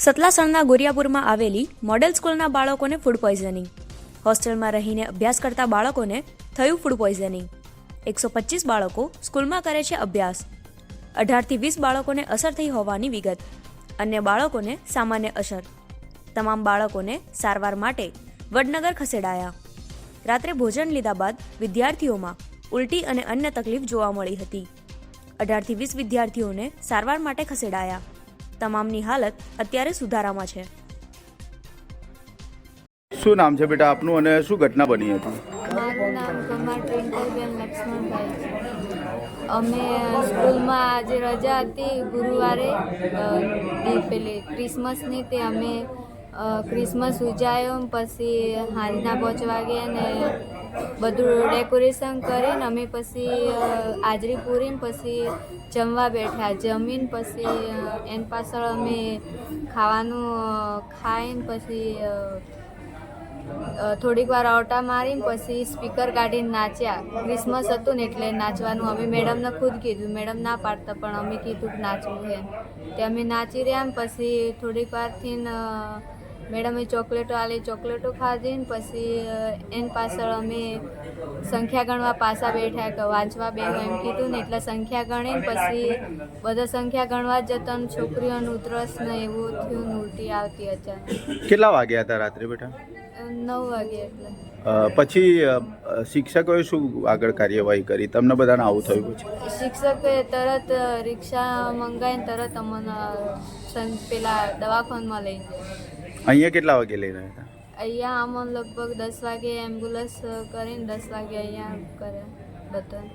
સતલાસણના ગોરિયાપુરમાં આવેલી મોડેલ સ્કૂલના બાળકોને ફૂડ પોઈઝનિંગ. હોસ્ટેલમાં રહીને અભ્યાસ કરતા બાળકોને થયું ફૂડ પોઈઝનિંગ. 125 બાળકો સ્કૂલમાં કરે છે અભ્યાસ. 18થી 20 બાળકોને અસર થઈ હોવાની વિગત. અન્ય બાળકોને સામાન્ય અસર. તમામ બાળકોને સારવાર માટે વડનગર ખસેડાયા. રાત્રે ભોજન લીધા બાદ વિદ્યાર્થીઓમાં ઉલટી અને અન્ય તકલીફ જોવા મળી હતી. 18થી 20 વિદ્યાર્થીઓને સારવાર માટે ખસેડાયા. તમામની હાલત અત્યારે સુધારામાં છે. શું નામ છે બેટા આપનું અને શું ઘટના બની હતી? મારું નામ કુમાર ટ્વિંકલબેન લક્ષ્મણભાઈ છે. અમે સ્કૂલમાં આજે રજા હતી ગુરુવારે પેલી ક્રિસમસની, તે અમે ક્રિસમસ ઉજાયો. પછી સાંજના 5 વાગે ને બધું ડેકોરેશન કરીને અમે પછી હાજરી પૂરીને પછી જમવા બેઠા. જમીન પછી એની પાછળ અમે ખાવાનું ખાઈને પછી થોડીક વાર આવટા મારીને પછી સ્પીકર કાઢીને નાચ્યા. ક્રિસમસ હતું ને એટલે નાચવાનું અમે મેડમને ખુદ કીધું. મેડમ ના પાડતા પણ અમે કીધું કે નાચવું છે તે અમે નાચી રહ્યા. પછી થોડીક વારથી મેડમે ચોકલેટો આલી, ચોકલેટો ખાધી ને પછી એની પાછળ અમે સંખ્યા ગણવા પાછા બેઠા કે વાંચવા બેહો એમ કીધું ને એટલે સંખ્યા ગણીને પછી બધા સંખ્યા ગણવા જતા ને છોકરીઓનું ઉધરસ ને એવું થયું ને ઉલટી આવતી અચાનક. કેટલા વાગ્યા હતા રાત્રે બેટા? 9 વાગે એટલે. પછી શિક્ષકોએ શું આગળ કાર્યવાહી કરી? તમને બધાને આવું થયું પછી? શિક્ષકોએ તરત રિક્ષા મંગાવીને તરત અમને પેલા દવાખાનામાં લઈ ગયા. અહીંયા કેટલા વાગે લઈ રહ્યા હતા? અહીંયા અમને લગભગ 10 વાગે એમ્બ્યુલન્સ કરીને 10 વાગે અહીંયા કર્યા બધા.